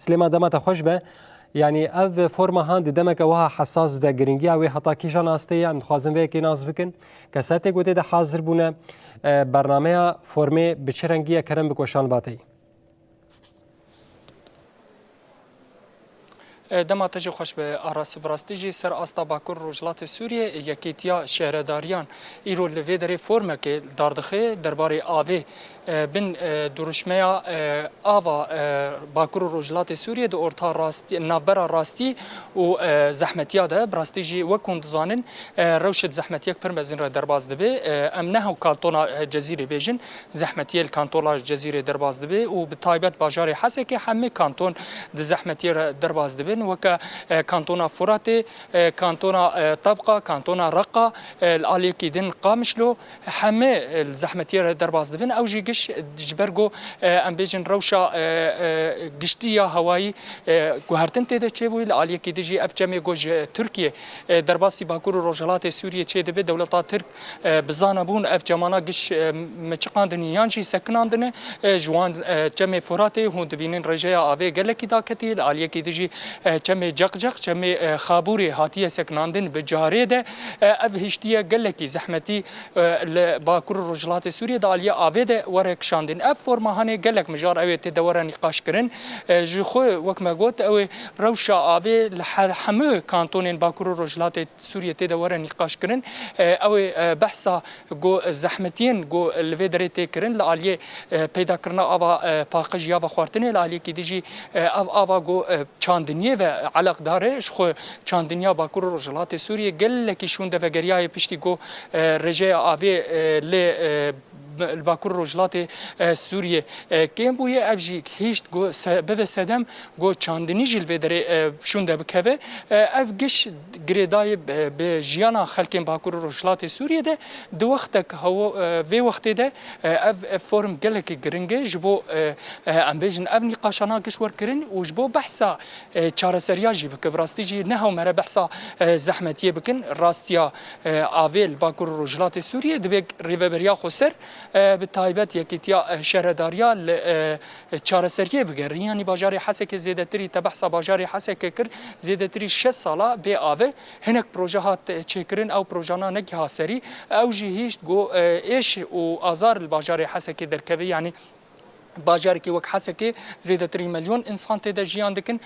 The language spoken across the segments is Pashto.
سليمان دمت خوش به يعني اف فرما هاند دمك وها حساس ده گرینگی او حتا کیشان استی ام خوازم به کی ناز بکن کساته گوته ده حاضر بونه برنامه فرمه بچرنگی کرم بکوشان باتی دما تجي خوش به آراس براستیجی سر آستا باکور روجلات سوریه یکیتیا شهرداریان ایرو لویدری فرمه که داردخه درباره آوه بن دروشمیا آوا باکور روجلات سوریه دو ارتا راستی نابرا راستی و زحمتیا ده براستیجی وکوند زانن روشت زحمتیک پرمزین را درباز دبه امنه و کانتونا جزیره بیجن زحمتیل کانتونا جزیره درباز دبه و بتایبت باجار حسه که همه کانتون زحمتی را درباز دبه وك كانتونا فراتي كانتونا طبقة كانتونا رقة الآلية كيدن قامشلو حمي الزحمتير درباز دبن أو جي قش جبرجو أم بيجن روشة قشتية هواي قهرتن تيدا تشيبوي الآلية كيدجي أف جمي جوج تركيا درباسي باكور روجلات سوريا تشيد بي دولتا ترك بزانبون أف جمانا قش مچقاندن يانشي سكناندن جوان جمي فراتي هون دبينين رجايا آوي قلكي داكتي الآلية كيدجي چمه جقجق چمه خابوری هاتیه سکناندن به جاره ده اف هشتیه گلکی زحمتی باکور رجلات سوریه دالیا آوه ده ورک شاندن اف فرماهانه گلک مجار اوه تدوره نقاش کرن جخو وکما گوت اوه روشا آوه همه کانتونین باکور رجلات سوریه تدوره نقاش کرن اوه بحثا گو زحمتین گو لوی درته کرن لالیه پیدا کرنا آوا پاقج یا و خوارتنه لالیه کی دیجی آوا گو چاندنیه و علاق داره شخو چاندنیا باکور رجلات سوریه گل کی شونده و گریای پشتی گو رجای آوی ل الباكور رجلات سوريا كم بويه افجي هيشت جو سبب سدم جو چاندني جيل ودري شونده بكوه افجش گريداي بجيانا خلكين باكور رجلات سوريا ده دو وقتك هو في وقت ده اف فورم گلك گرنگه جبو ام بيجن اف نقاشانا گش ور كرن وجبو بحثا چارسريا جي بك براستيجي نهو مره بحثا زحمتيه بكن راستيا اويل باكور رجلات سوريا دبك ريفبريا خسر بتایبەت یەکیتیا شەهرداریە چارەسەریە بگەڕێن یانی باژاری حەسێکی زێدەتری تەبەحسا باژاری حەسێکی کرد زێدەتری 6 ساڵە بێ ئاوێ هەنێک پرۆژە هات چێکردن ئەو پرۆژانە نەکی هاسەری ئەو ژی هیچ گۆ ئێش و ئازار باژاری حەسێکی دەرکەوێ یانی باجارکی وک حسکی زیاده تری میلیون انسان تدا جیان دکن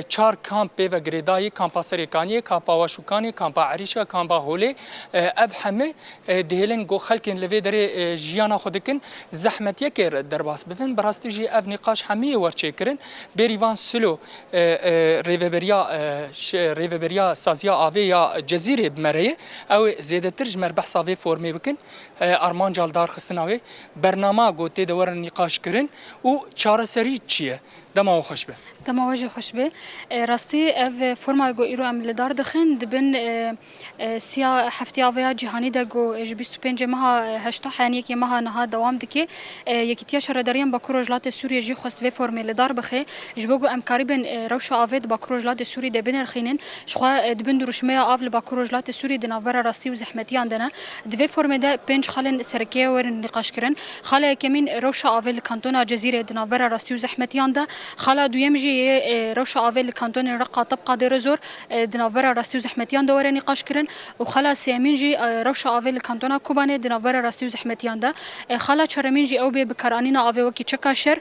4 کامپ و گریدای کامپا سریکانی کامپا واشوکانی کامپا عریشا کامپا هولی اب همه دهلن گو خلکن لوی در جیانا خودکن زحمتیه کر درباس بفن براستی جی اف نقاش همه ورچه کرن بریوان سلو ریوبریا سازیا آوی یا جزیره بمره او زیاده تر جمر بحثا وی فرمی بکن ارمان جالدار خستناوی برنامه گوته دور نقاش کرن و چارەسەری چییە؟ دەماوە خۆش بێ. دەماوەژە خۆش بێ ڕاستی ئەv فۆرمای گۆ ئیرۆ ئەم لەدار دەخن دبن سیا هەفتیاڤەیە جیهانی دە گۆ ji 25 meha heşta heniyekê meha niha dewam dike yekîtiya şaredariyan Bakur Rojhilatê Sûriyê jî xwest vê formê li dar bixe ji bo ku em karîbin rewşa avê di Bakur Rojhilatê Sûriyê de binirxînin ji xwe dibin rûşmeya av li Bakur Rojhilatê Sûriyê di navbera rastî û zehmetiyan de ne di vê formê de 5 xalên serkiye werin nîqaşkirin xala yekemîn rewşa avê li kantona Cezîrê di navbera rastî û zehmetiyan de خلا دویم جی روش آویل کانتون رقا طبقه در زور دنابرا راستی و زحمتیان دوره نقاش کرن و خلا سیمین جی روش آویل کانتون کوبانه دنابرا راستی و زحمتیان ده خلا چهارمین جی او به بکارانینا آوی وکی چکاشر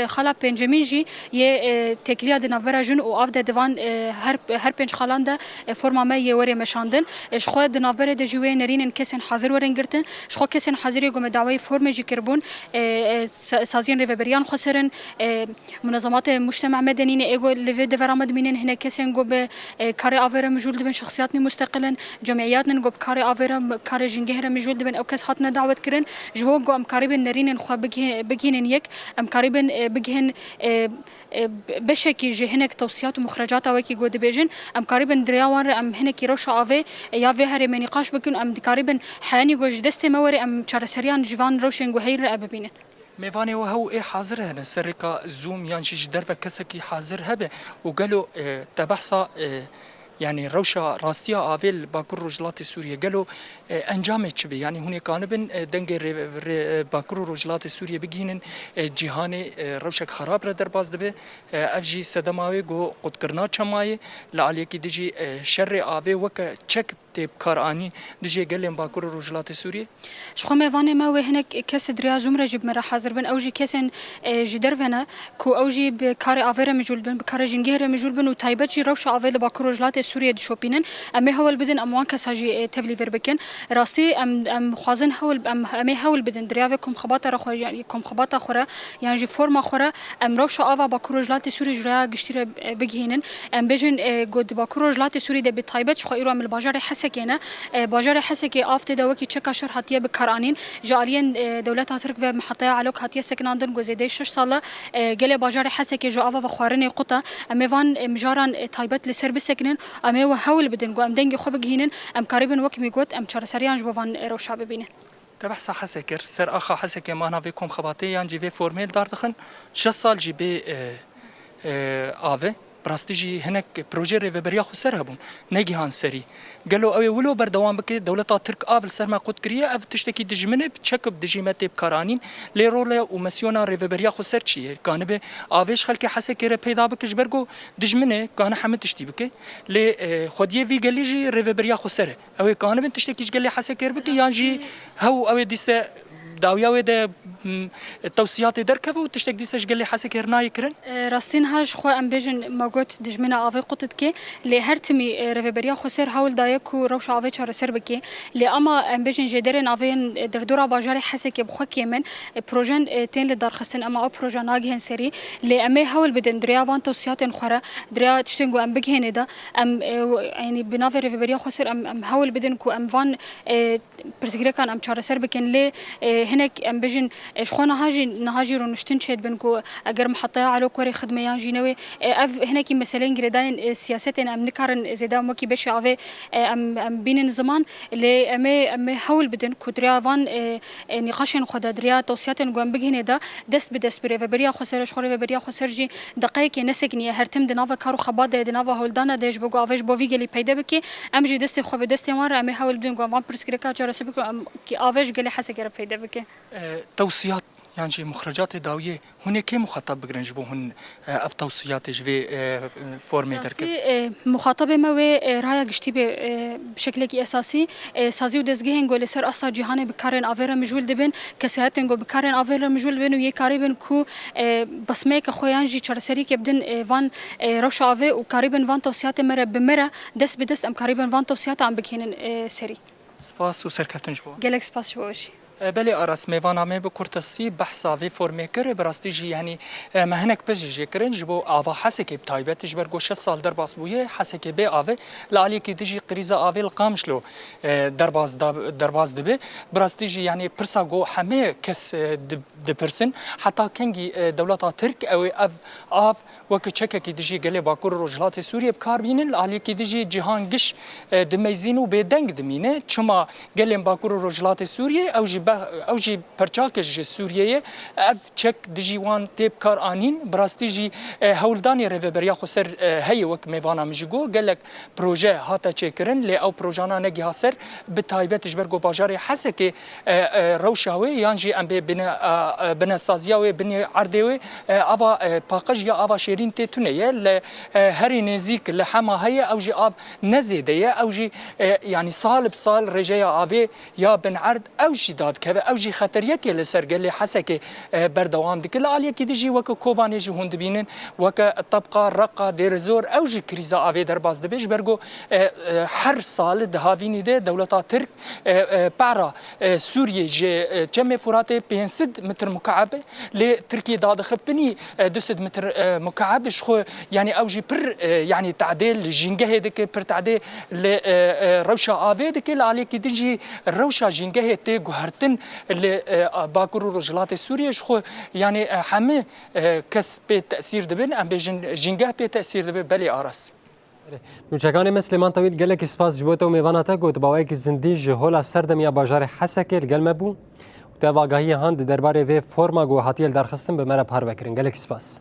خلا پنجمین جی یه تکلیه دنابرا جن و آف ده دوان هر پنج خالان ده فرما ما یه وری مشاندن شخو دنابرا ده جوی نرین کسین حاضر ورن گرتن شخو کسین حاضری گم دعوی فرم جی کربون سازین ریوبریان خسرن منظمات مجتمع مدني ايجو لفي دفرامد منين هنا كسين جو بكاري افيرا مجول دبن شخصياتني مستقلا جمعياتنا جو بكاري افيرا كاري جنجهرا مجول دبن او كاس حاتنا دعوه كرن جو جو ام قريبن نرين خو بجين يك ام قريبن بجهن بشكي جهنك توصيات ومخرجات وكي جو دبيجن ام قريبن درياوان ام هنا كيروش افي يا في هري من نقاش بكون ام قريبن حاني جو جدست موري ام چارسريان جوان روشن جو هير اببين میوانی و هو ای حاضر هن سرقا زوم یعنی جدر و کسی که حاضر هبه و قالوا تبحثا يعني روشا راستيا آویل باکور رجلات سوریه گلو انجام چه بی يعني هوني كانبن دنگ باکور رجلات سوریه بگینن جهان روشک خراب را در باز دبه افجی سدماوی گو قد کرنا چمای لعلی کی دیجی شر آوی وک چک تب کارانی دیجی گلم باکور رجلات سوریه شخو میوانه ما و هناك كاس دريا زمره جب مرة حاضر بن اوجي كاسن جدر فنا كو اوجي بكار افير مجول بن بكار جنجير مجول بن وتايبت جي روش افيل باكروجلات سوريا دشوبينن ام هول بدن اموان كساجي تبلي فيربكن راستي ام خوازن هول ام هول بدن درياكم خباطه رخو كم خباطه خورا يعني جي فورما خورا ام روش افا باكروجلات سوريا جرا قشتير بگهينن ام بجن گود باكروجلات سوريا د بتايبت خو ايرو ام الباجار حسكينه باجار حسكي افت دوكي تشكا شر حتيه بكارانين جاليا دولتها ترك في محطه علوك حتيه سكناندن گزيده 6 ساله گله باجار حسكي جو افا خوارني قطه ام فان مجاران تايبت لسر بسكنن ام هو هول بدن گو ام دنگ خو بگهينن ام قريبن وك ميگوت ام چار سريان جو فان روشا ببينه تبحث حسكر سر اخا حسكي ما انا فيكم خباتي يعني جي في فورميل داردخن 6 سال جي بي آوه براستی جی هنک پروژه ریوبریا خو سر هبون نگی هان سری قالوا اوي ولو بردوام بك دولتا ترك افل سر ما قد كريه اف تشتكي دجمنه بتشكب دجيمات بكارانين لي رولا ومسيونا ريفبريا خو سر شي كان به افيش خلك حسه كره پیدا بك جبرگو دجمنه كان حمد تشتي بك لي خديه في قال جي ريفبريا خو سر اوي كان بنت تشتكي قال لي حسه كره بك يانجي هو اوي ديسه داویا و ده توصيات دركبه وتشتك ديسش قال لي حاسه كرناي كرن راستين هاج خو ام بيجن ماغوت دجمنا افي قطت كي لي هرتمي ريفبريا خسر هول دايكو روش افي چار سر بكي لي اما ام بيجن جدرن افين دردورا باجاري حاسه كي بخو كيمن بروجن تين لدار خستن اما او بروجن ناغهن سري لي امي هول بدن دريا وان توصيات خرا دريا تشتنغو ام بكهن ده ام يعني بنافي ريفبريا خسر ام هول بدن كو ام فان برزغري كان ام چار سر بكن لي هناك ام بيجن شخونا هاجي رونشتن شد بنكو اگر محطه على كوري خدمه يان جينوي اف هناك مثلا جريدان سياستنا ام نكارن زيدا مكي بش افي ام بين زمان اللي ام حول بدن كودريا فان نقاشن خدا دريا توصيات نقوم بجهنه ده دست بدست بريفبريا خسر شخوري بريا خسرجي دقائق نسكني هرتم دنافا كارو خباد دنافا هولدانا ديش بگو افش بوفي گلي پیدا بكي ام جي دست خو بدست مار ام حول بدن قوم برسكريكا جرس بكو كي افش گلي حسكر پیدا بكي توصيات يعني جي مخرجات داوية هن كي مخاطب بقرنج بو هن اف توصيات جوي فورمي تركب مخاطبه ما رايا قشتي بشكل اساسي سازي ودزگهن گول سر اصلا جهان بكارن افير مجول دبن كسياتن گو بكارن افير مجول دبن وي قريبن كو بسمه خويان جي چرسري كبدن فان روش افي وقريبن فان توصيات مره بمره دس بدست ام قريبن فان توصيات عم بكينن سري سپاس و سرکفتن جبو گلک سپاس شوشي بله آراس میوان همه به کورتسی بحثا وی فرمی کرد براستی جی یعنی مهنک بجی کرن جبو آوا حسی که بتایبتش برگو 6 سال در باز بویه حسی که به آوه لالی که دیجی قریزا آوه القامشلو در باز دبه براستی جی یعنی پرسا گو همه کس دپرسن حتی کنگی دولت ترک او آف وک چکه که دیجی گله باکور رجلات سوریه بکار بینن لالی که دیجی جهان گش دمیزینو به دنگ دمینه چما گله باکور رجلات سوریه او جی پرچاکش سوریه اف چک دیجیوان تیب کار آنین براستی جی هولدانی ریوبریا خسر هی وک میوانا مجگو گلک پروژه هاتا چکرن لی او پروژانا نگی هاسر بتایبتش برگو باجاری حسه که روشاوی یانجی ام بنا سازیاوی بنا عردوی آوا پاقش یا آوا شیرین تیتونه ل هری نزیک لحما هی او جی آب نزیده او جی یعنی سال بسال رجایا آوی یا بن عرد او جی داد که او جی خطریه که لسر گلی حسه که بردوام دکل عالیه که دیجی وک کوبانی جی هند بینن وک طبقه رقه دیر زور او جی کریزا آوی در باز دبیش برگو هر سال دهاوینی ده دولتا ترک پارا سوریه جی چم فرات 500 متر مكعب لتركيا داد خبني 200 متر مكعب شخو يعني او جي بر يعني تعديل جنجه دك بر تعديل روشا افي دك علي كي دجي روشا جنجه تي غهرتن باكور رجلات سوريا شخو يعني حمه كس بتاثير دبن ام بجن جنجه بتاثير دبن بلي ارس نوچکان مسلمان طویل گلک سپاس جبوت و میواناتا گوت باویک زندیج هولا سردم یا باجار حسکر گلمه بو و تواگاهی هاند درباره و فرما گو حتیل درخستن به مرا پار بکرین گلک سپاس